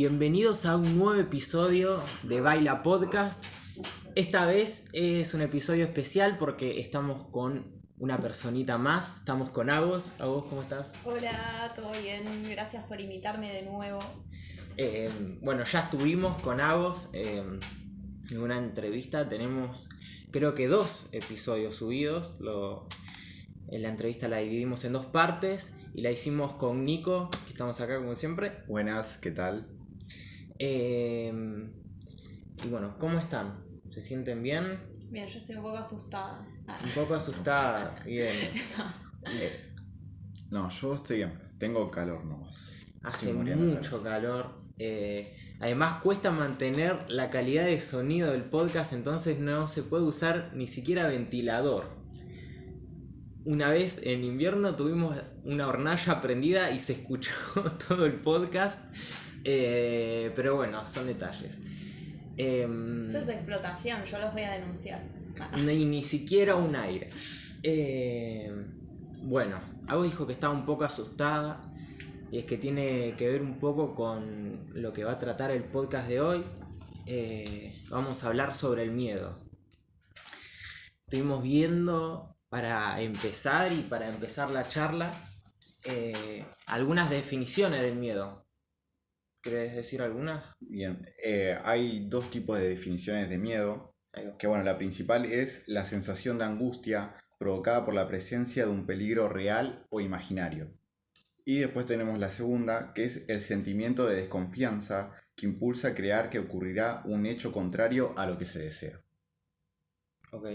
Bienvenidos a un nuevo episodio de Baila Podcast. Esta vez es un episodio especial porque estamos con una personita más. Estamos con Agos. Agos, ¿cómo estás? Hola, ¿todo bien? Gracias por invitarme de nuevo. Bueno, ya estuvimos con Agos en una entrevista. Tenemos creo que 2 episodios subidos. La entrevista la dividimos en 2 partes y la hicimos con Nico, que estamos acá como siempre. Buenas, ¿qué tal? Y bueno, ¿cómo están? ¿Se sienten bien? Bien, yo estoy un poco asustada. Un poco asustada. Bien. No, yo estoy bien. Tengo calor nomás. Hace Estoy muriendo de mucho calor. Además cuesta mantener la calidad de sonido del podcast, entonces no se puede usar ni siquiera ventilador. Una vez en invierno tuvimos una hornalla prendida y se escuchó todo el podcast. Pero bueno, son detalles. Esto es explotación, yo los voy a denunciar. Ni siquiera un aire. Bueno, Agos dijo que estaba un poco asustada. Y es que tiene que ver un poco con lo que va a tratar el podcast de hoy. Vamos a hablar sobre el miedo. Estuvimos viendo, para empezar la charla, algunas definiciones del miedo. ¿Querés decir algunas? Bien, hay 2 tipos de definiciones de miedo. Que bueno, la principal es la sensación de angustia provocada por la presencia de un peligro real o imaginario. Y después tenemos la segunda, que es el sentimiento de desconfianza que impulsa a creer que ocurrirá un hecho contrario a lo que se desea. Ok.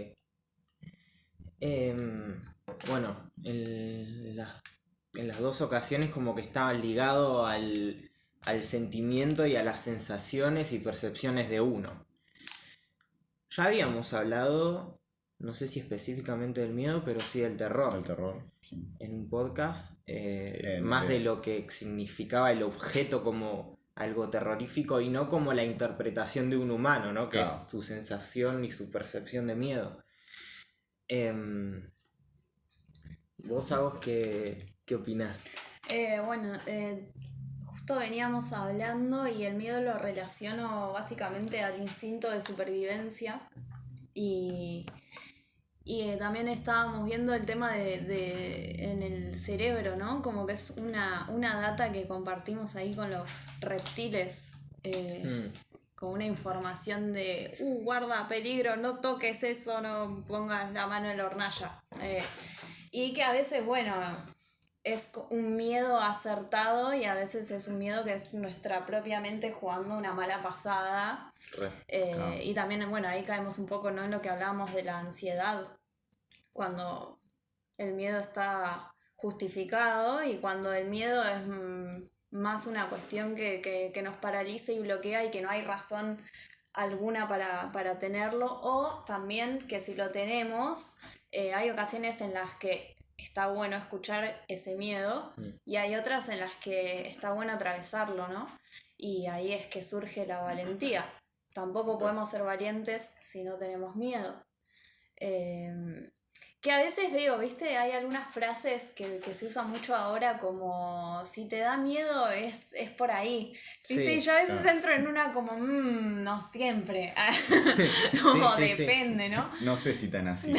Bueno, en las 2 ocasiones como que estaba ligado al sentimiento y a las sensaciones y percepciones de uno. Ya habíamos hablado, no sé si específicamente del miedo, pero sí del terror. El terror, sí. En un podcast, más de lo que significaba el objeto como algo terrorífico y no como la interpretación de un humano, ¿no? Que Claro. es su sensación y su percepción de miedo. ¿Vos, Agos, qué opinás? Justo veníamos hablando y el miedo lo relaciono básicamente al instinto de supervivencia. Y también estábamos viendo el tema de en el cerebro, ¿no? Como que es una data que compartimos ahí con los reptiles. Con una información de, guarda, peligro, no toques eso, no pongas la mano en la hornalla. Y que a veces, bueno, es un miedo acertado y a veces es un miedo que es nuestra propia mente jugando una mala pasada. Claro. Y también, bueno, ahí caemos un poco, ¿no?, en lo que hablábamos de la ansiedad, cuando el miedo está justificado y cuando el miedo es más una cuestión que nos paraliza y bloquea y que no hay razón alguna para tenerlo, o también que si lo tenemos, hay ocasiones en las que está bueno escuchar ese miedo y hay otras en las que está bueno atravesarlo, ¿no? Y ahí es que surge la valentía. Tampoco podemos ser valientes si no tenemos miedo. Que a veces veo, ¿viste? Hay algunas frases que se usan mucho ahora como si te da miedo es por ahí, ¿viste? Sí, y yo a veces claro. entro en una como, no siempre, como Sí. depende, ¿no? No sé si tan así.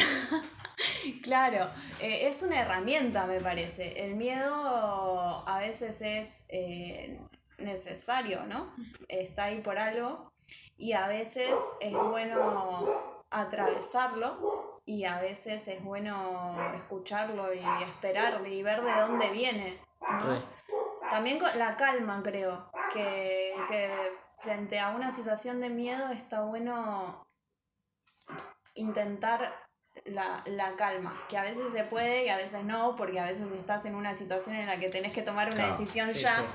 Claro, es una herramienta, me parece. El miedo a veces es necesario, ¿no? Está ahí por algo y a veces es bueno atravesarlo y a veces es bueno escucharlo y esperar y ver de dónde viene, ¿no? Re. También con la calma, creo, que frente a una situación de miedo está bueno intentar la calma, que a veces se puede y a veces no, porque a veces estás en una situación en la que tenés que tomar una Claro. decisión Sí, ya, sí.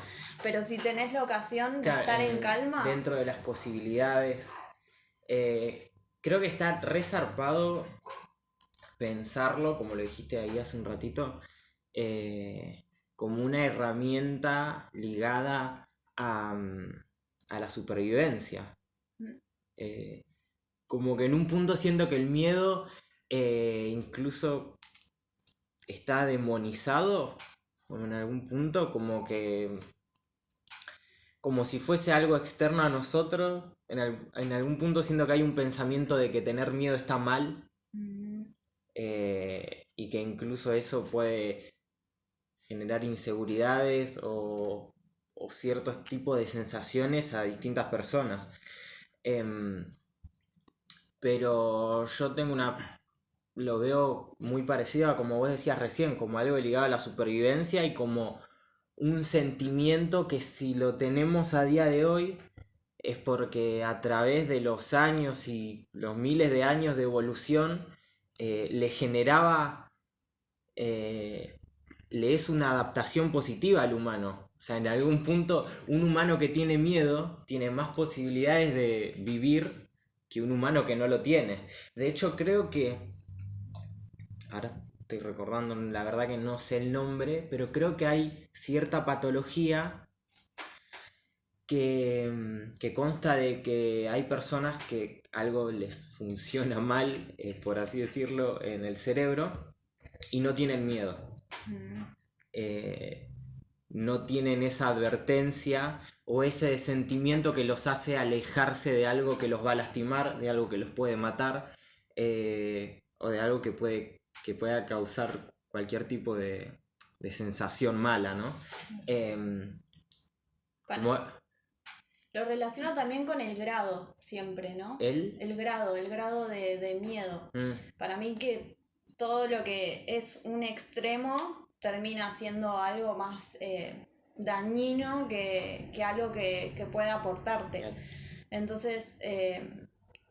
pero si tenés la ocasión de Claro, estar en calma, dentro de las posibilidades. Creo que está resarpado pensarlo, como lo dijiste ahí hace un ratito, como una herramienta ligada a la supervivencia. Como que en un punto siento que el miedo incluso está demonizado, como en algún punto, como que como si fuese algo externo a nosotros. En algún punto siento que hay un pensamiento de que tener miedo está mal, y que incluso eso puede generar inseguridades o ciertos tipos de sensaciones a distintas personas. Pero yo lo veo muy parecido a como vos decías recién, como algo ligado a la supervivencia y como un sentimiento que si lo tenemos a día de hoy es porque a través de los años y los miles de años de evolución le generaba, le es una adaptación positiva al humano. O sea, en algún punto un humano que tiene miedo tiene más posibilidades de vivir que un humano que no lo tiene. De hecho, creo que, ahora estoy recordando, la verdad que no sé el nombre, pero creo que hay cierta patología que consta de que hay personas que algo les funciona mal, por así decirlo, en el cerebro y no tienen miedo. No tienen esa advertencia o ese sentimiento que los hace alejarse de algo que los va a lastimar, de algo que los puede matar, o de algo que pueda causar cualquier tipo de sensación mala, ¿no? Lo relaciono también con el grado, siempre, ¿no? El grado de miedo. Para mí que todo lo que es un extremo termina siendo algo más dañino que algo que pueda aportarte. Entonces,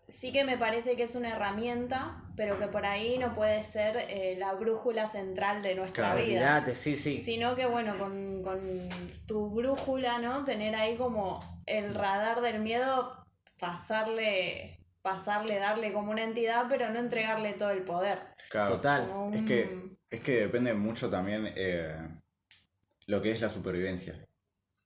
sí que me parece que es una herramienta, pero que por ahí no puede ser la brújula central de nuestra vida. Sí. Sino que bueno, con tu brújula, ¿no? Tener ahí como el radar del miedo, darle como una entidad, pero no entregarle todo el poder. Claro. Total. Es que depende mucho también lo que es la supervivencia.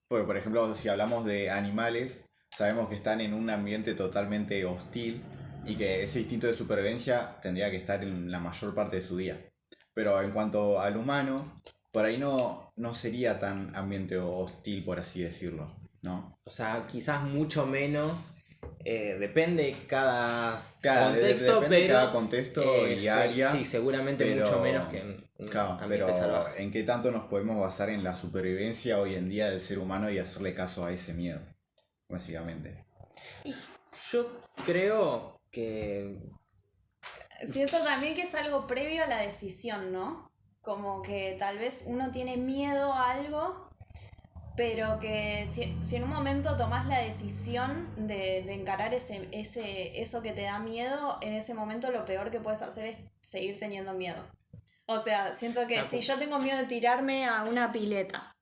Porque, por ejemplo, si hablamos de animales, sabemos que están en un ambiente totalmente hostil y que ese instinto de supervivencia tendría que estar en la mayor parte de su día. Pero en cuanto al humano, por ahí no sería tan ambiente hostil, por así decirlo, ¿no? O sea, quizás mucho menos. Depende cada contexto, depende pero cada contexto y área. Sí, seguramente mucho menos que en un ambiente salvaje. ¿En qué tanto nos podemos basar en la supervivencia hoy en día del ser humano y hacerle caso a ese miedo? Básicamente. Yo creo que... Siento también que es algo previo a la decisión, ¿no? Como que tal vez uno tiene miedo a algo, pero que si en un momento tomás la decisión de encarar eso que te da miedo, en ese momento lo peor que puedes hacer es seguir teniendo miedo. O sea, siento que si yo tengo miedo de tirarme a una pileta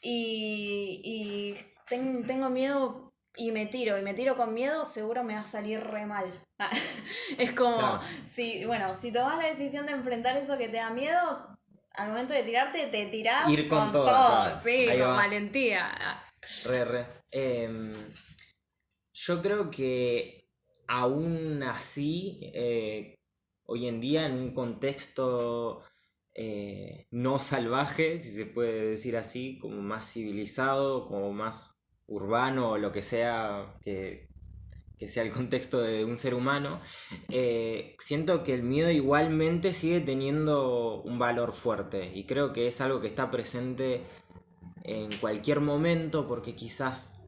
y tengo miedo y me tiro con miedo, seguro me va a salir re mal. Es como, claro. Si tomás la decisión de enfrentar eso que te da miedo, al momento de tirarte, te tirás ir con todo. Claro. Sí, ahí con va. Valentía. Yo creo que aún así, hoy en día, en un contexto no salvaje, si se puede decir así, como más civilizado, como más urbano o lo que sea que sea el contexto de un ser humano, siento que el miedo igualmente sigue teniendo un valor fuerte y creo que es algo que está presente en cualquier momento porque quizás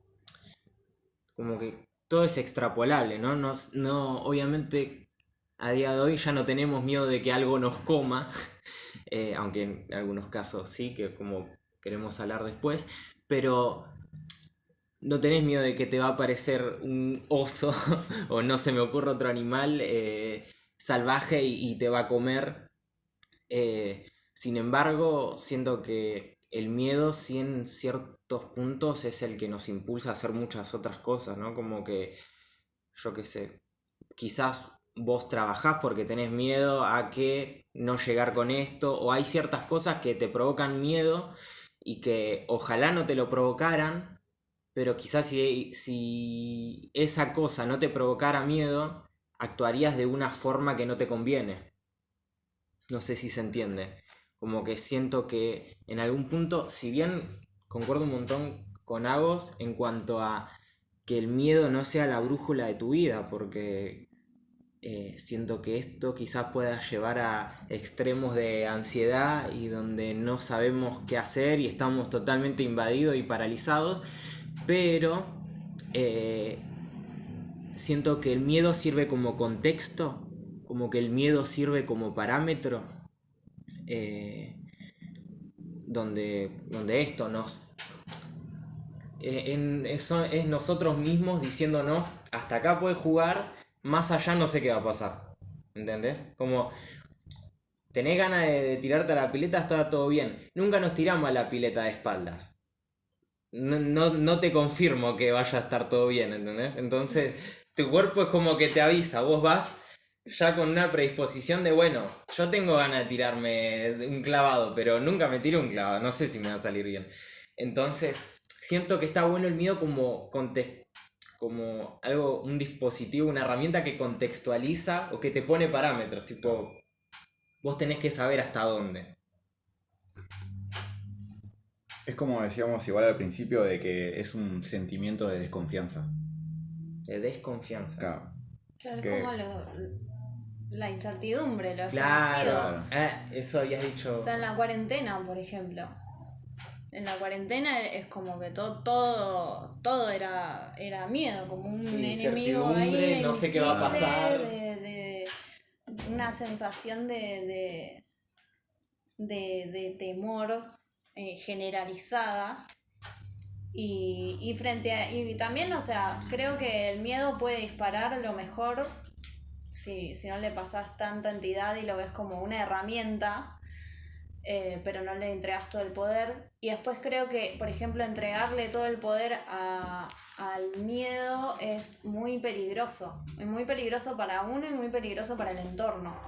como que todo es extrapolable, ¿no? No, obviamente a día de hoy ya no tenemos miedo de que algo nos coma, aunque en algunos casos sí, que como queremos hablar después, pero no tenés miedo de que te va a aparecer un oso o no se me ocurre otro animal salvaje y te va a comer. Sin embargo, siento que el miedo, sí, en ciertos puntos es el que nos impulsa a hacer muchas otras cosas, ¿no? Como que, yo qué sé, quizás vos trabajás porque tenés miedo a que no llegar con esto, o hay ciertas cosas que te provocan miedo y que ojalá no te lo provocaran, pero quizás si esa cosa no te provocara miedo, actuarías de una forma que no te conviene. No sé si se entiende. Como que siento que en algún punto, si bien concuerdo un montón con Agos en cuanto a que el miedo no sea la brújula de tu vida, porque siento que esto quizás pueda llevar a extremos de ansiedad y donde no sabemos qué hacer y estamos totalmente invadidos y paralizados, pero siento que el miedo sirve como contexto, como que el miedo sirve como parámetro, donde esto nos... eso es nosotros mismos diciéndonos, hasta acá puedes jugar, más allá no sé qué va a pasar. ¿Entendés? Como tenés ganas de tirarte a la pileta, está todo bien. Nunca nos tiramos a la pileta de espaldas. No te confirmo que vaya a estar todo bien, ¿entendés? Entonces, tu cuerpo es como que te avisa, vos vas ya con una predisposición de, bueno, yo tengo ganas de tirarme un clavado, pero nunca me tiro un clavado, no sé si me va a salir bien. Entonces, siento que está bueno el miedo como algo, un dispositivo, una herramienta que contextualiza o que te pone parámetros, tipo, vos tenés que saber hasta dónde. Es como decíamos igual al principio de que es un sentimiento de desconfianza. De desconfianza. Claro. Claro, Que- es como la incertidumbre, lo Claro, desconocido. eso habías dicho. O sea, en la cuarentena, por ejemplo. En la cuarentena es como que todo era miedo, como un Sí, enemigo incertidumbre, ahí, no sé qué va a invisible, pasar. de una sensación de temor generalizada. Y frente a. Y también, o sea, creo que el miedo puede disparar lo mejor si no le pasas tanta entidad y lo ves como una herramienta, pero no le entregas todo el poder. Y después creo que, por ejemplo, entregarle todo el poder al miedo es muy peligroso. Es muy peligroso para uno y muy peligroso para el entorno.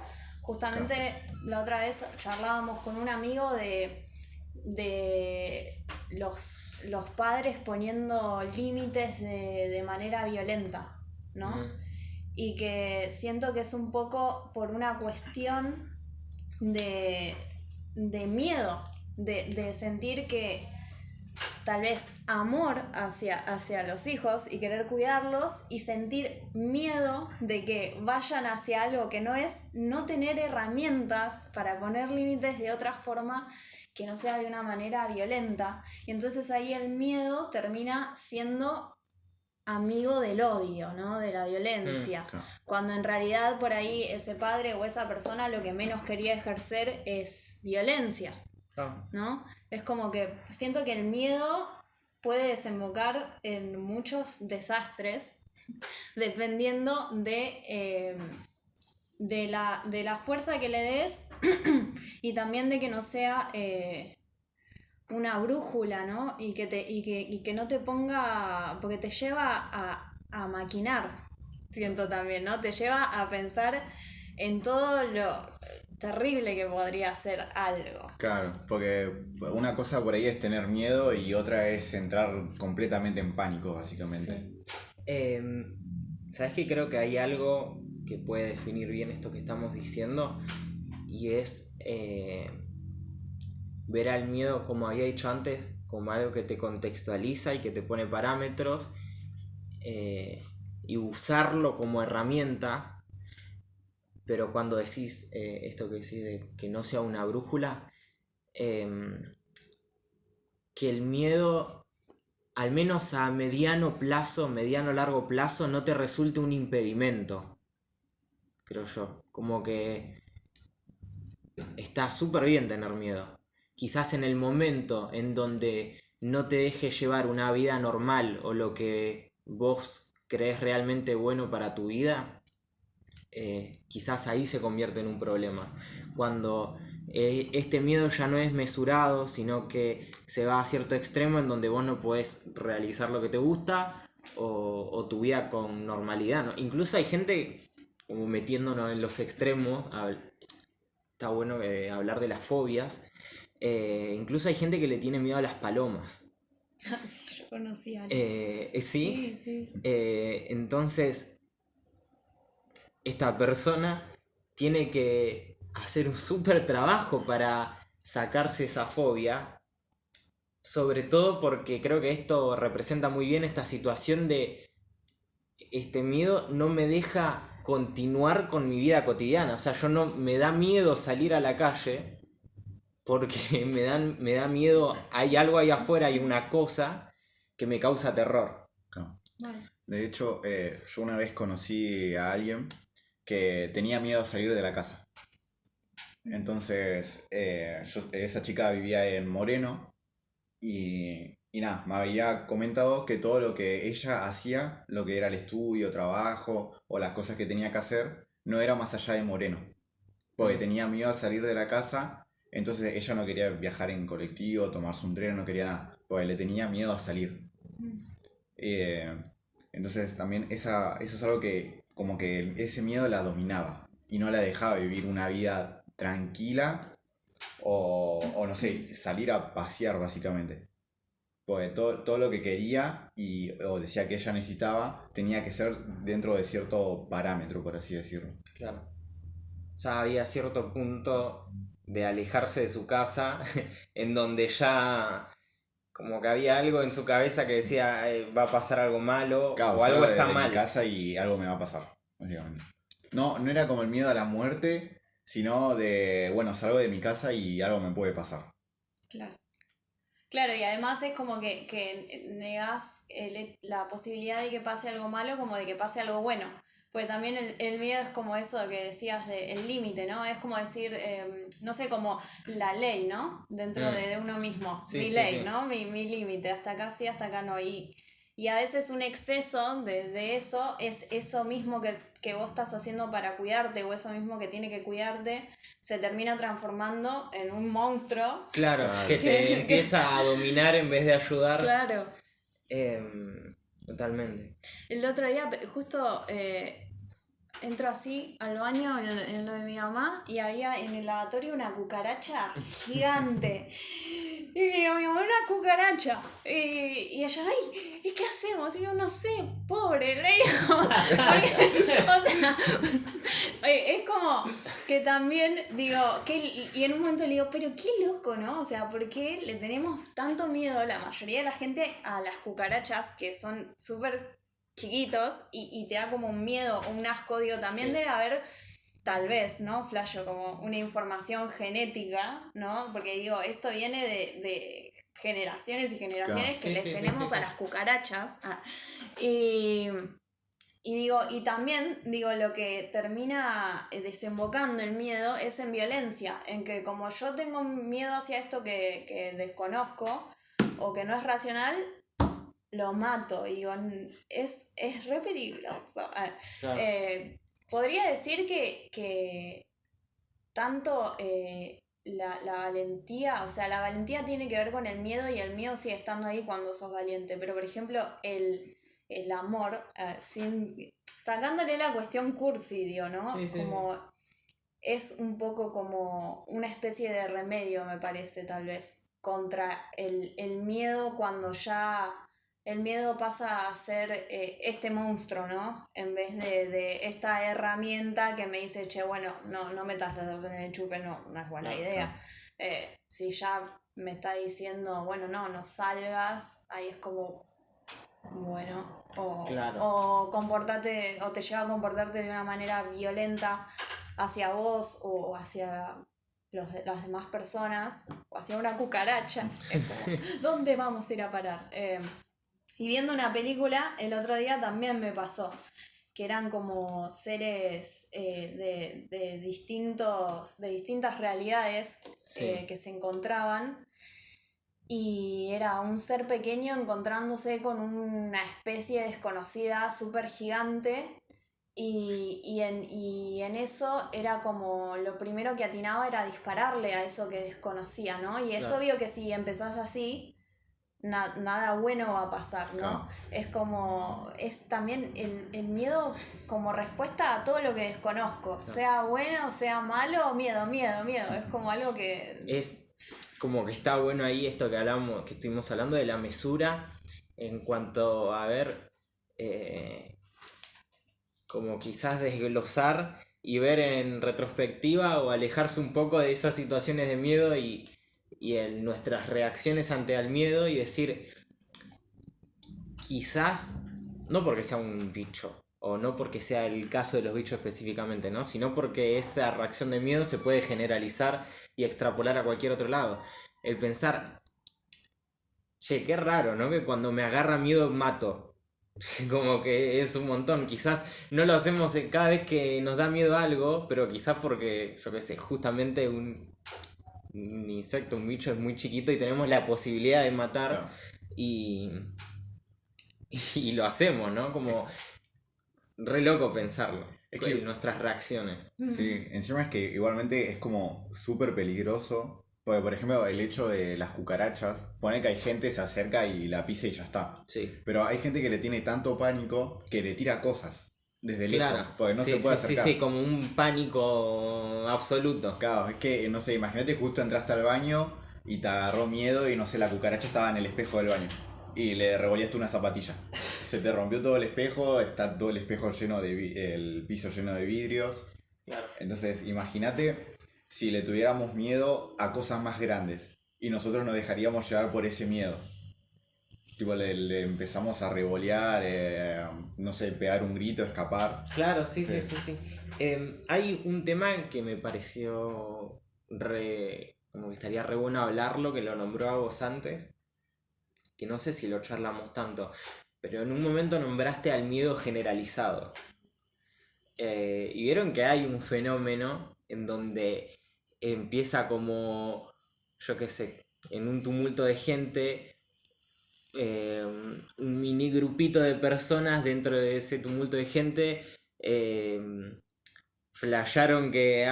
Justamente la otra vez charlábamos con un amigo de los padres poniendo límites de manera violenta, ¿no? Ujú. Y que siento que es un poco por una cuestión de miedo, de sentir que tal vez amor hacia los hijos y querer cuidarlos y sentir miedo de que vayan hacia algo que no es, no tener herramientas para poner límites de otra forma que no sea de una manera violenta. Y entonces ahí el miedo termina siendo amigo del odio, ¿no? De la violencia. Claro. Cuando en realidad por ahí ese padre o esa persona lo que menos quería ejercer es violencia, ¿no? Es como que siento que el miedo puede desembocar en muchos desastres dependiendo de la fuerza que le des y también de que no sea una brújula, ¿no? Y que no te ponga, porque te lleva a maquinar, siento también, ¿no? Te lleva a pensar en todo lo terrible que podría ser algo. Claro, porque una cosa por ahí es tener miedo y otra es entrar completamente en pánico, básicamente. ¿Sabes qué? Creo que hay algo que puede definir bien esto que estamos diciendo y es ver al miedo, como había dicho antes, como algo que te contextualiza y que te pone parámetros y usarlo como herramienta. Pero cuando decís esto que decís de que no sea una brújula, que el miedo, al menos a mediano plazo, mediano largo plazo, no te resulte un impedimento, creo yo. Como que está súper bien tener miedo. Quizás en el momento en donde no te dejes llevar una vida normal o lo que vos crees realmente bueno para tu vida, quizás ahí se convierte en un problema. Cuando este miedo ya no es mesurado, sino que se va a cierto extremo en donde vos no podés realizar lo que te gusta o tu vida con normalidad, ¿no? Incluso hay gente, como metiéndonos en los extremos, está bueno hablar de las fobias. Incluso hay gente que le tiene miedo a las palomas. Sí, yo conocí a alguien. ¿Sí? Sí. Entonces, esta persona tiene que hacer un súper trabajo para sacarse esa fobia. sobre todo porque creo que esto representa muy bien esta situación de este miedo no me deja continuar con mi vida cotidiana. O sea, yo no me da miedo salir a la calle porque me da miedo, hay algo ahí afuera, hay una cosa que me causa terror. Claro. Bueno, De hecho, yo una vez conocí a alguien que tenía miedo a salir de la casa. Entonces, esa chica vivía en Moreno y nada, me había comentado que todo lo que ella hacía, lo que era el estudio, trabajo o las cosas que tenía que hacer, no era más allá de Moreno. Porque tenía miedo a salir de la casa, entonces ella no quería viajar en colectivo, tomarse un tren, no quería nada, porque le tenía miedo a salir. Eh, entonces también eso es algo que como que ese miedo la dominaba y no la dejaba vivir una vida tranquila o no sé, salir a pasear básicamente. Porque todo lo que quería o decía que ella necesitaba tenía que ser dentro de cierto parámetro, por así decirlo. Claro. Ya había cierto punto de alejarse de su casa en donde ya como que había algo en su cabeza que decía va a pasar algo malo Claro, o algo salgo está de mi mal. casa y algo me va a pasar, básicamente. No era como el miedo a la muerte, sino de, bueno, salgo de mi casa y algo me puede pasar. claro. Claro, y además es como que negás la posibilidad de que pase algo malo como de que pase algo bueno. Pues también el miedo es como eso que decías el límite, ¿no? Es como decir, no sé, como la ley, ¿no? Dentro de uno mismo. Sí, Mi sí, ley, sí. ¿no? Mi límite, hasta acá sí, hasta acá no. Y a veces un exceso de eso es eso mismo que vos estás haciendo para cuidarte o eso mismo que tiene que cuidarte, se termina transformando en un monstruo. Claro, que te Que- empieza a dominar en vez de ayudar. Claro. Totalmente. El otro día justo entro así al baño en lo de mi mamá y había en el lavatorio una cucaracha gigante. Y le digo a mi mamá, una cucaracha. Y ella, ay, ¿y qué hacemos? Y yo, no sé, pobre, le digo. O sea, es como que también digo, y en un momento le digo, pero qué loco, ¿no? O sea, ¿por qué le tenemos tanto miedo la mayoría de la gente a las cucarachas que son súper chiquitos y te da como un miedo o un asco? Digo, también Sí. debe haber, tal vez, ¿no? Flasho, como una información genética, ¿no? Porque digo, esto viene de generaciones y generaciones Claro. que Sí, les sí, sí, tenemos sí, a sí. las cucarachas. Y digo, y también digo, lo que termina desembocando el miedo es en violencia, en que como yo tengo miedo hacia esto que desconozco o que no es racional, lo mato. Y digo, es re peligroso. Claro. Podría decir que tanto la valentía, o sea, la valentía tiene que ver con el miedo y el miedo sigue estando ahí cuando sos valiente, pero por ejemplo, el amor, sacándole la cuestión cursi, digo, ¿no? Sí, sí, sí. Como es un poco como una especie de remedio, me parece, tal vez, contra el miedo cuando ya el miedo pasa a ser este monstruo, ¿no? En vez de esta herramienta que me dice, che, bueno, no metas los dedos en el enchufe, no es buena Claro, idea. Si ya me está diciendo, bueno, no salgas, ahí es como, bueno, Claro. o comportate, o te lleva a comportarte de una manera violenta hacia vos o hacia las demás personas, o hacia una cucaracha. Es como, ¿dónde vamos a ir a parar? Y viendo una película, el otro día también me pasó, que eran como seres de distintas realidades Sí. que se encontraban y era un ser pequeño encontrándose con una especie desconocida súper gigante y en eso era como lo primero que atinaba era dispararle a eso que desconocía, ¿no? Y es Claro. obvio que si empezás así, nada bueno va a pasar, ¿no? Claro. Es como, es también el miedo como respuesta a todo lo que desconozco, sea bueno, sea malo, miedo, es como algo que... Es como que está bueno ahí esto que hablamos, que estuvimos hablando de la mesura en cuanto a ver, como quizás desglosar y ver en retrospectiva o alejarse un poco de esas situaciones de miedo y y en nuestras reacciones ante el miedo y decir, quizás, no porque sea un bicho, o no porque sea el caso de los bichos específicamente, ¿no? Sino porque esa reacción de miedo se puede generalizar y extrapolar a cualquier otro lado. El pensar, che, qué raro, ¿no? Que cuando me agarra miedo mato. Como que es un montón. Quizás no lo hacemos cada vez que nos da miedo algo, pero quizás porque, yo qué sé, justamente un insecto, un bicho es muy chiquito y tenemos la posibilidad de matar Claro. y, y lo hacemos, ¿no? Como re loco pensarlo. Es que- En nuestras reacciones. Sí, encima es que igualmente es como súper peligroso. Porque, por ejemplo, el hecho de las cucarachas, pone que hay gente se acerca y la pisa y ya está. Sí. Pero hay gente que le tiene tanto pánico que le tira cosas desde Claro. lejos, porque no Sí, se puede sí, acercar. sí, sí, como un pánico absoluto. Claro, es que, no sé, imagínate justo entraste al baño y te agarró miedo y no sé, la cucaracha estaba en el espejo del baño. Y le revoleaste una zapatilla. Se te rompió todo el espejo, está todo el espejo lleno de el piso lleno de vidrios. Claro. Entonces, imagínate si le tuviéramos miedo a cosas más grandes y nosotros nos dejaríamos llevar por ese miedo. Tipo, le empezamos a revolear, no sé, pegar un grito, escapar. Claro, sí, sí, Sí. sí, sí. Hay un tema que me pareció como que estaría re bueno hablarlo, que lo nombró a vos antes, que no sé si lo charlamos tanto, pero en un momento nombraste al miedo generalizado. Y vieron que hay un fenómeno en donde empieza como, yo qué sé, en un tumulto de gente, un mini grupito de personas dentro de ese tumulto de gente eh, flasharon que,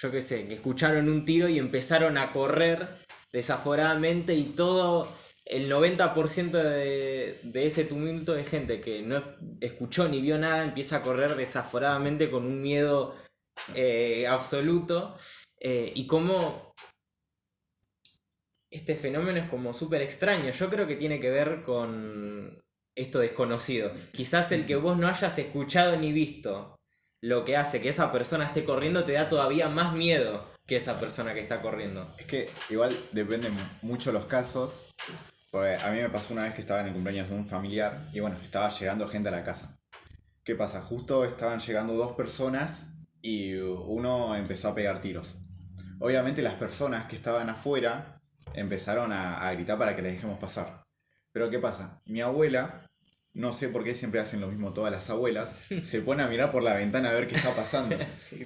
yo qué sé, que escucharon un tiro y empezaron a correr desaforadamente y todo el 90% de ese tumulto de gente que no escuchó ni vio nada empieza a correr desaforadamente con un miedo absoluto y como este fenómeno es como súper extraño. Yo creo que tiene que ver con esto desconocido. Quizás el que vos no hayas escuchado ni visto lo que hace que esa persona esté corriendo te da todavía más miedo que esa persona que está corriendo. Es que igual depende mucho los casos. Porque a mí me pasó una vez que estaba en el cumpleaños de un familiar y bueno, estaba llegando gente a la casa. ¿Qué pasa? Justo estaban llegando dos personas y uno empezó a pegar tiros. Obviamente las personas que estaban afuera empezaron a gritar para que les dejemos pasar. Pero ¿qué pasa? Mi abuela, no sé por qué siempre hacen lo mismo todas las abuelas, se pone a mirar por la ventana a ver qué está pasando. Sí.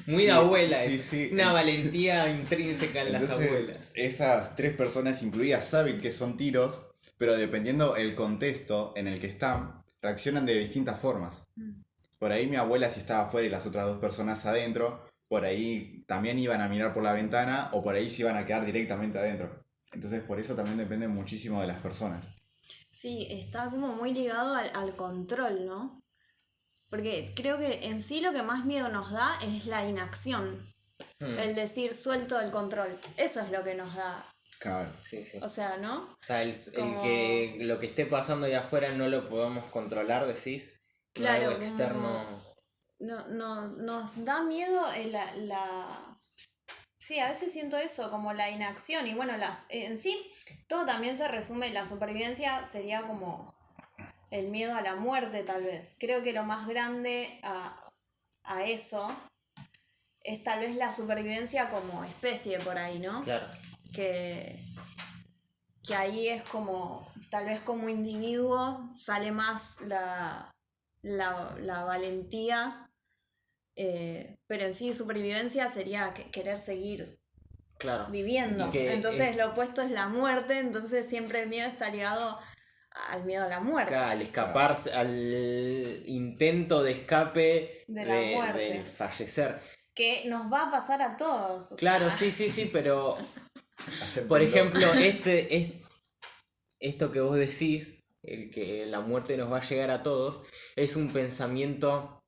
Muy de abuela, Sí, es sí. una valentía intrínseca en las Entonces, abuelas. esas tres personas incluidas saben que son tiros, pero dependiendo el contexto en el que están, reaccionan de distintas formas. Por ahí mi abuela si estaba afuera y las otras dos personas adentro, por ahí también iban a mirar por la ventana o por ahí se iban a quedar directamente adentro. Entonces por eso también depende muchísimo de las personas. Sí, está como muy ligado al control, ¿no? Porque creo que en sí lo que más miedo nos da es la inacción. El decir suelto el control. Eso es lo que nos da. Claro. Sí, sí. O sea, ¿no? O sea, el Como- que lo que esté pasando ahí afuera no lo podamos controlar, decís. Claro, Algo como- externo. nos da miedo Sí, a veces siento eso, como la inacción. Y bueno, en sí, todo también se resume, la supervivencia sería como el miedo a la muerte, tal vez. Creo que lo más grande a eso es tal vez la supervivencia como especie por ahí, ¿no? Claro. Que, que ahí es como, tal vez como individuo sale más la valentía, pero en sí supervivencia sería querer seguir Claro. viviendo. Y que, Entonces lo opuesto es la muerte, entonces siempre el miedo está ligado al miedo a la muerte. claro, al escaparse, al intento de escape De la muerte. del fallecer. Que nos va a pasar a todos. O Claro, sea, sí, sí, sí, pero Acéptenlo. por ejemplo, esto que vos decís, el que la muerte nos va a llegar a todos, es un pensamiento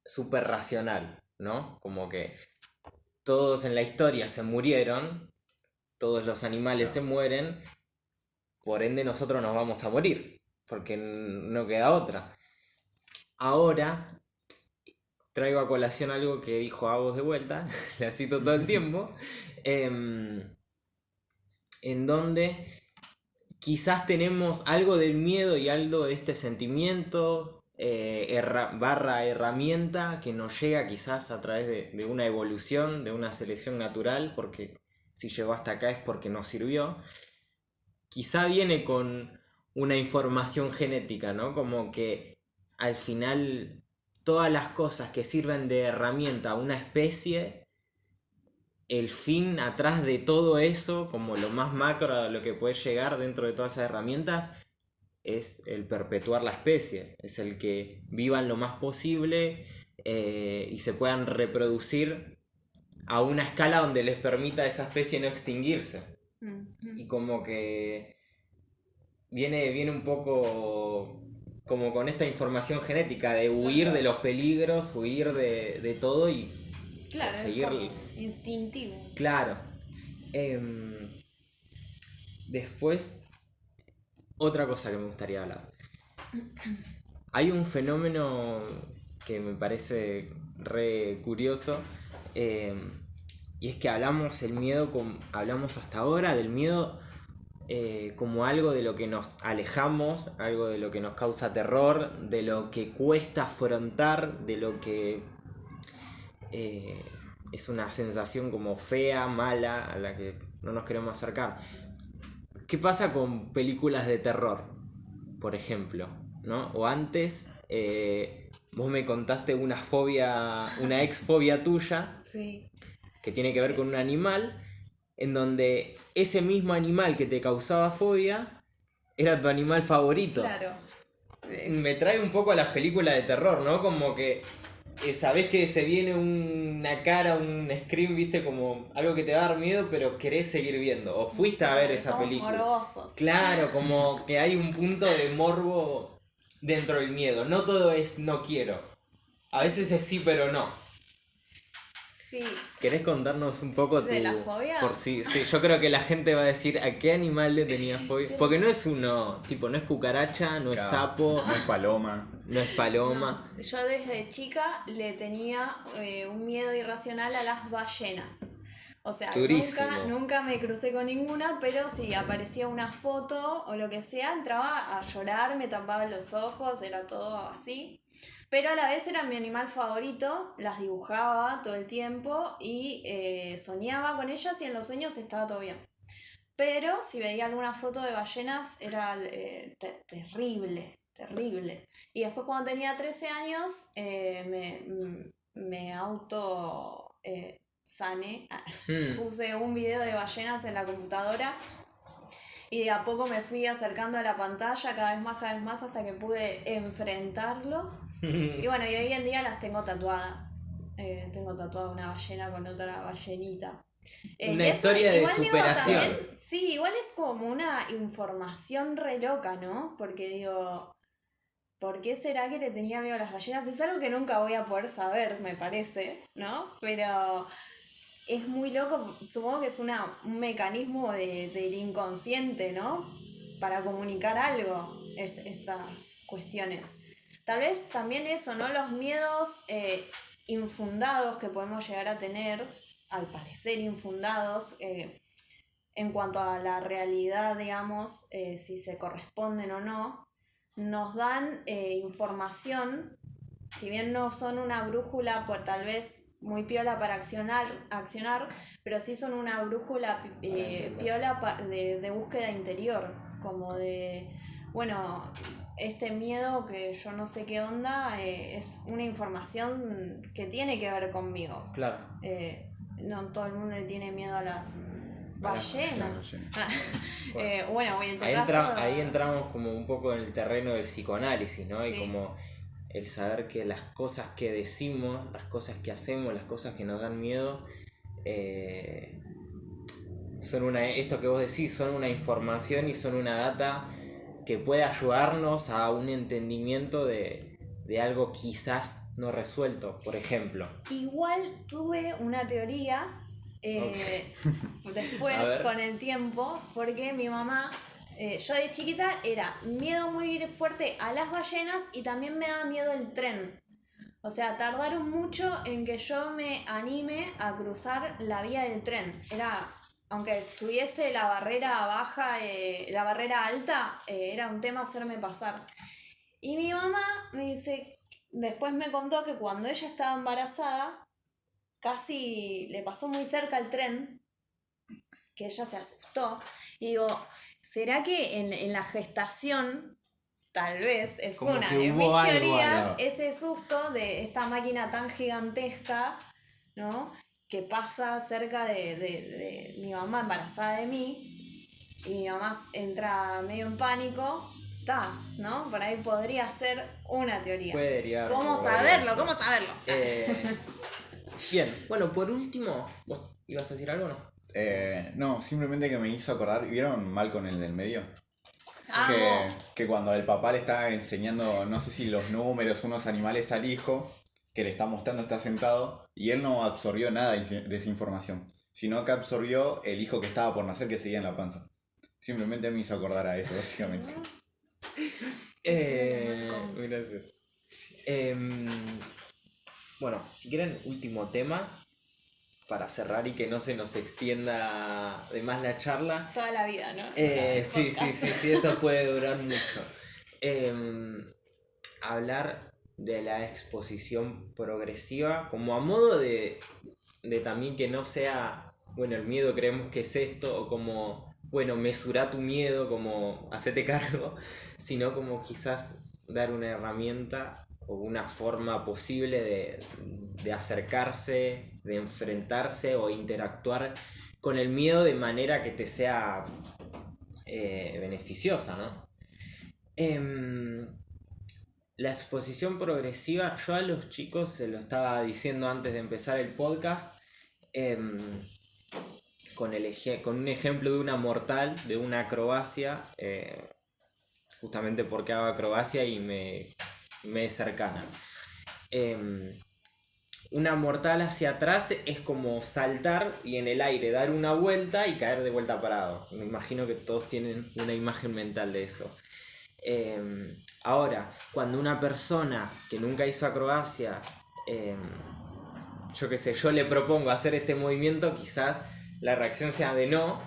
súper racional, ¿no? Como que todos en la historia se murieron, todos los animales se mueren, por ende nosotros nos vamos a morir, porque no queda otra. Ahora traigo a colación algo que dijo Agos de vuelta, la cito todo el tiempo, en donde quizás tenemos algo del miedo y algo de este sentimiento barra herramienta que nos llega quizás a través de una evolución, de una selección natural, porque si llegó hasta acá es porque nos sirvió. Quizá viene con una información genética, ¿no? Como que al final todas las cosas que sirven de herramienta a una especie, el fin atrás de todo eso, como lo más macro a lo que puede llegar dentro de todas esas herramientas, es el perpetuar la especie, es el que vivan lo más posible y se puedan reproducir a una escala donde les permita a esa especie no extinguirse. Y como que viene un poco como con esta información genética de huir de los peligros, huir de todo y claro, seguir... es como instintivo. Claro. Después, otra cosa que me gustaría hablar. Hay un fenómeno que me parece re curioso, y es que hablamos hablamos hasta ahora del miedo como algo de lo que nos alejamos, algo de lo que nos causa terror, de lo que cuesta afrontar, de lo que es una sensación como fea, mala, a la que no nos queremos acercar. ¿Qué pasa con películas de terror, por ejemplo? ¿No? O antes, vos me contaste una ex fobia tuya, Sí. que tiene que ver con un animal, en donde ese mismo animal que te causaba fobia era tu animal favorito. Claro. Me trae un poco a las películas de terror, ¿no? Como que sabés que se viene una cara, un scream, viste, como algo que te va a dar miedo, pero querés seguir viendo. O fuiste a ver esa Somos película. morbosos. Claro, como que hay un punto de morbo dentro del miedo. No todo es no quiero. A veces es sí, pero no. Sí. ¿Querés contarnos un poco ¿De la fobia? Sí, yo creo que la gente va a decir a qué animal le tenías fobia. Porque no es uno, tipo, no es cucaracha, no es sapo, no es paloma. no es paloma. No, yo desde chica le tenía un miedo irracional a las ballenas. O sea, Durísimo. nunca me crucé con ninguna, pero si aparecía una foto o lo que sea, entraba a llorar, me tapaba los ojos, era todo así. Pero a la vez era mi animal favorito, las dibujaba todo el tiempo y soñaba con ellas y en los sueños estaba todo bien. Pero si veía alguna foto de ballenas era terrible, terrible. Y después cuando tenía 13 años me auto sané, puse un video de ballenas en la computadora y de a poco me fui acercando a la pantalla cada vez más hasta que pude enfrentarlo. Y bueno, y hoy en día las tengo tatuadas. Tengo tatuada una ballena con otra ballenita. Una y eso, historia de igual digo, superación. también, sí, igual es como una información re loca, ¿no? Porque digo, ¿por qué será que le tenía miedo a las ballenas? Es algo que nunca voy a poder saber, me parece, ¿no? Pero es muy loco, supongo que es un mecanismo del inconsciente, ¿no? Para comunicar algo, estas cuestiones. Tal vez también eso, ¿no? Los miedos infundados que podemos llegar a tener, al parecer infundados, en cuanto a la realidad, digamos, si se corresponden o no, nos dan información, si bien no son una brújula, por tal vez muy piola para accionar, pero sí son una brújula piola de búsqueda interior, como de, bueno, este miedo que yo no sé qué onda, es una información que tiene que ver conmigo. Claro. No todo el mundo le tiene miedo a las ballenas. Bueno, voy en tu Ahí entramos como un poco en el terreno del psicoanálisis, ¿no? Sí. Y como el saber que las cosas que decimos, las cosas que hacemos, las cosas que nos dan miedo, son esto que vos decís, son una información y son una data que puede ayudarnos a un entendimiento de algo quizás no resuelto, por ejemplo. Igual tuve una teoría después con el tiempo, porque mi mamá, yo de chiquita era miedo muy fuerte a las ballenas y también me daba miedo el tren. O sea, tardaron mucho en que yo me anime a cruzar la vía del tren. Aunque estuviese la barrera baja, la barrera alta, era un tema hacerme pasar. Y mi mamá me dice, después me contó que cuando ella estaba embarazada, casi le pasó muy cerca el tren, que ella se asustó. Y digo, ¿será que en la gestación, tal vez, es Como una que de mis hubo algo teorías, ahí. ese susto de esta máquina tan gigantesca, ¿no? Que pasa cerca de mi mamá embarazada de mí, y mi mamá entra medio en pánico, ¿no? Por ahí podría ser una teoría. Puede derivar. ¿Cómo Podría saberlo? ser. ¿Cómo saberlo? Bien, bueno, por último, ¿vos ibas a decir algo o no? No, simplemente que me hizo acordar, ¿vieron Malcolm el del medio? Que, Amo. que cuando el papá le está enseñando, no sé si los números, unos animales al hijo, que le está mostrando, está sentado, y él no absorbió nada de esa información, sino que absorbió el hijo que estaba por nacer que seguía en la panza. Simplemente me hizo acordar a eso, básicamente. Gracias. Bueno, si quieren, último tema para cerrar y que no se nos extienda de más la charla. Toda la vida, ¿no? Sí, esto puede durar mucho. Hablar de la exposición progresiva como a modo de también que no sea, bueno, el miedo creemos que es esto, o como, bueno, mesura tu miedo, como hacete cargo, sino como quizás dar una herramienta o una forma posible de acercarse, de enfrentarse o interactuar con el miedo de manera que te sea beneficiosa, ¿no? La exposición progresiva, yo a los chicos se lo estaba diciendo antes de empezar el podcast, con un ejemplo de una mortal, de una acrobacia, justamente porque hago acrobacia y me es cercana. Una mortal hacia atrás es como saltar y en el aire dar una vuelta y caer de vuelta parado. Me imagino que todos tienen una imagen mental de eso. Ahora, cuando una persona que nunca hizo acrobacia, yo qué sé, yo le propongo hacer este movimiento, quizás la reacción sea de no,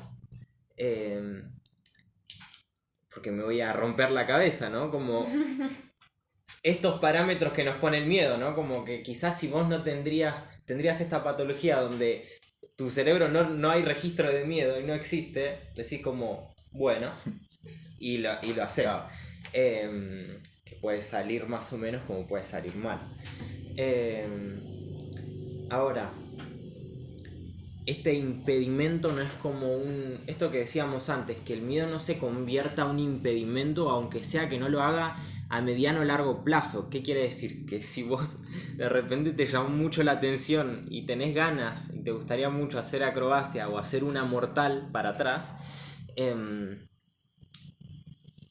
porque me voy a romper la cabeza, ¿no? Como estos parámetros que nos pone el miedo, ¿no? Como que quizás si vos no tendrías esta patología donde tu cerebro no hay registro de miedo y no existe, decís como, bueno, y lo haces. Claro. Que puede salir más o menos como puede salir mal. Ahora, este impedimento no es como esto que decíamos antes, que el miedo no se convierta en un impedimento, aunque sea que no lo haga a mediano o largo plazo. ¿Qué quiere decir? Que si vos de repente te llamó mucho la atención y tenés ganas y te gustaría mucho hacer acrobacia o hacer una mortal para atrás,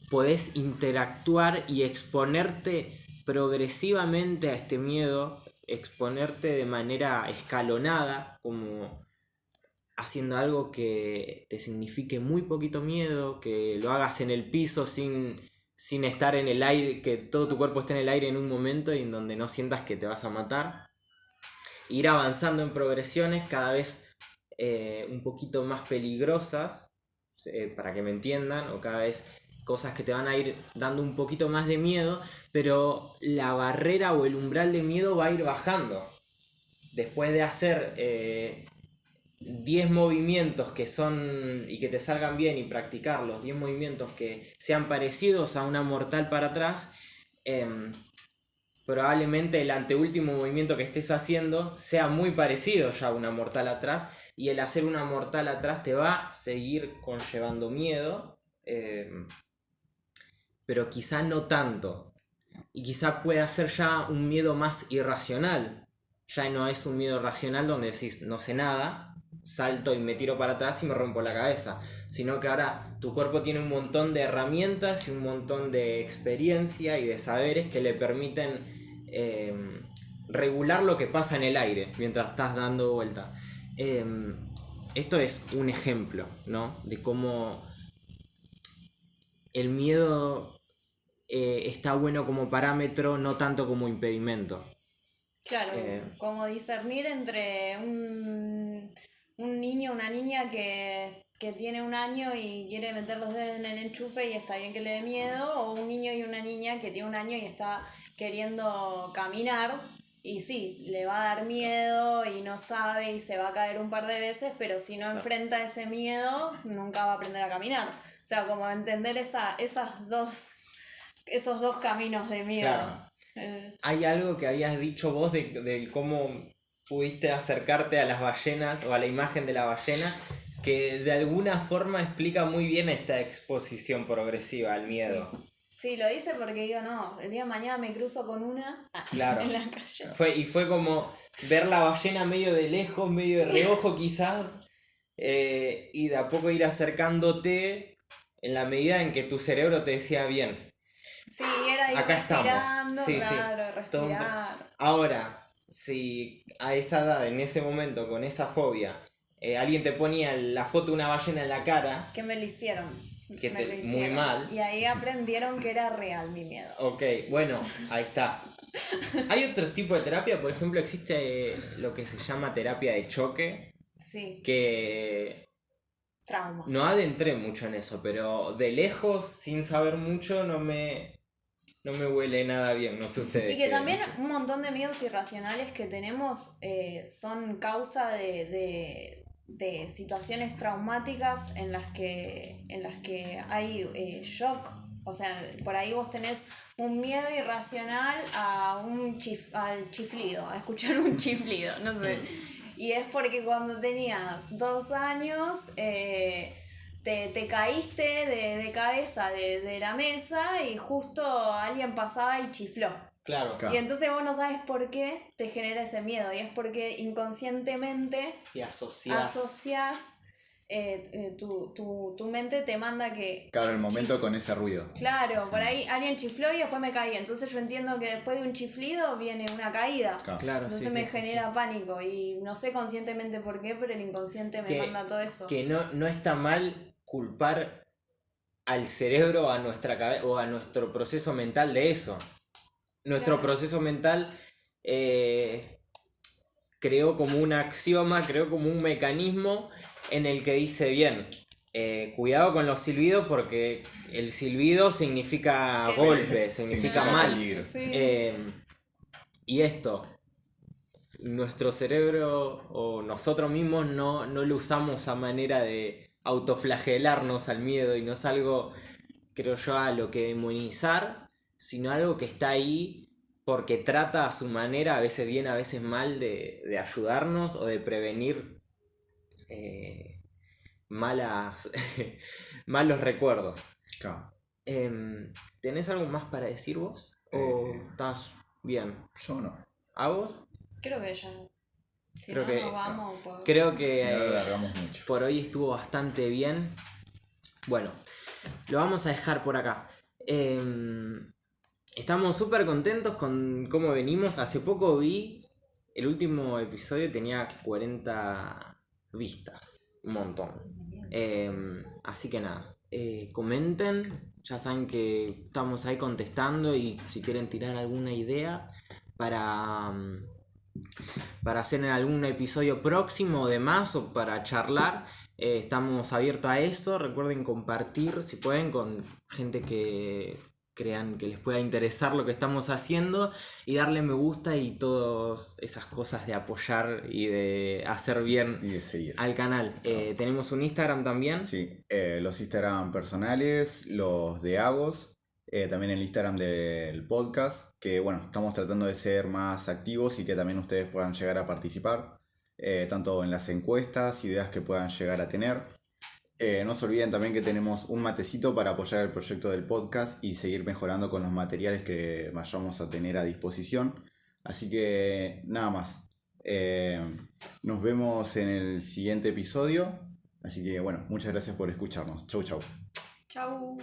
podés interactuar y exponerte progresivamente a este miedo, exponerte de manera escalonada, como haciendo algo que te signifique muy poquito miedo, que lo hagas en el piso sin estar en el aire, que todo tu cuerpo esté en el aire en un momento y en donde no sientas que te vas a matar. Ir avanzando en progresiones cada vez un poquito más peligrosas, para que me entiendan, o cada vez cosas que te van a ir dando un poquito más de miedo, pero la barrera o el umbral de miedo va a ir bajando. Después de hacer 10 movimientos que son y que te salgan bien y practicarlos, 10 movimientos que sean parecidos a una mortal para atrás, probablemente el anteúltimo movimiento que estés haciendo sea muy parecido ya a una mortal atrás, y el hacer una mortal atrás te va a seguir conllevando miedo, pero quizá no tanto, y quizá pueda ser ya un miedo más irracional. Ya no es un miedo racional donde decís no sé nada, salto y me tiro para atrás y me rompo la cabeza, sino que ahora tu cuerpo tiene un montón de herramientas y un montón de experiencia y de saberes que le permiten regular lo que pasa en el aire mientras estás dando vuelta. Esto es un ejemplo, ¿no? De cómo el miedo está bueno como parámetro, no tanto como impedimento. Claro, como discernir entre un niño, una niña que tiene 1 año y quiere meter los dedos en el enchufe y está bien que le dé miedo, o un niño y una niña que tiene 1 año y está queriendo caminar y sí, le va a dar miedo y no sabe y se va a caer un par de veces, pero si no enfrenta ese miedo, nunca va a aprender a caminar. O sea, como entender esos dos caminos de miedo. Claro. Hay algo que habías dicho vos de cómo pudiste acercarte a las ballenas o a la imagen de la ballena, que de alguna forma explica muy bien esta exposición progresiva al miedo. Sí, lo hice porque digo, no, el día de mañana me cruzo con una Claro. en la calle. Fue como ver la ballena medio de lejos, medio de reojo quizás, y de a poco ir acercándote en la medida en que tu cerebro te decía bien. Sí, era ir Acá respirando, estamos. Sí, claro, Todo respirar. Ahora, si a esa edad, en ese momento, con esa fobia, alguien te ponía la foto de una ballena en la cara, ¿Qué me lo hicieron? que Me lo muy hicieron. mal. Y ahí aprendieron que era real mi miedo. Ok, bueno, ahí está. Hay otros tipos de terapia, por ejemplo, existe lo que se llama terapia de choque, Sí, que trauma. no adentré mucho en eso, pero de lejos, sin saber mucho, no me huele nada bien, no sé ustedes. Y que también no sé. un montón de miedos irracionales que tenemos son causa de situaciones traumáticas en las que hay shock. O sea, por ahí vos tenés un miedo irracional al chiflido, a escuchar un chiflido, no sé. Y es porque cuando tenías 2 años te caíste de cabeza de la mesa y justo alguien pasaba y chifló. Claro. Y entonces vos no sabes por qué te genera ese miedo. Y es porque inconscientemente Y asociás. tu mente te manda que... Claro, el momento con ese ruido. Claro, por ahí alguien chifló y después me caí. Entonces yo entiendo que después de un chiflido viene una caída. Claro, Entonces sí, me sí, genera pánico. Y no sé conscientemente por qué, pero el inconsciente me manda todo eso. Que no está mal culpar al cerebro, a nuestra cabeza o a nuestro proceso mental de eso. Nuestro Claro. proceso mental creó como un axioma, creó como un mecanismo en el que dice bien, cuidado con los silbidos porque el silbido significa Que- golpe, significa mal. peligro. Sí. Y esto, nuestro cerebro o nosotros mismos no lo usamos a manera de autoflagelarnos al miedo y no es algo, creo yo, a lo que demonizar, sino algo que está ahí porque trata a su manera, a veces bien, a veces mal, de ayudarnos o de prevenir malas malos recuerdos. Claro. ¿Tenés algo más para decir vos? ¿O estás bien? Yo no. ¿A vos? Creo que ya. Si Creo no que- nos vamos. Pues... Creo Si que no lo alargamos mucho. por hoy estuvo bastante bien. Bueno, lo vamos a dejar por acá. Estamos súper contentos con cómo venimos. Hace poco vi, el último episodio tenía 40 vistas. Un montón. Así que nada, comenten. Ya saben que estamos ahí contestando y si quieren tirar alguna idea para, para hacer en algún episodio próximo o demás o para charlar, estamos abiertos a eso. Recuerden compartir si pueden con gente que crean que les pueda interesar lo que estamos haciendo y darle me gusta y todas esas cosas de apoyar y de hacer bien Y de seguir. al canal. Tenemos un Instagram también. Sí, los Instagram personales, los de Agos, también el Instagram del podcast, que bueno, estamos tratando de ser más activos y que también ustedes puedan llegar a participar, tanto en las encuestas, ideas que puedan llegar a tener. No se olviden también que tenemos un matecito para apoyar el proyecto del podcast y seguir mejorando con los materiales que vayamos a tener a disposición. Así que nada más. Nos vemos en el siguiente episodio. Así que bueno, muchas gracias por escucharnos. Chau, chau. Chau.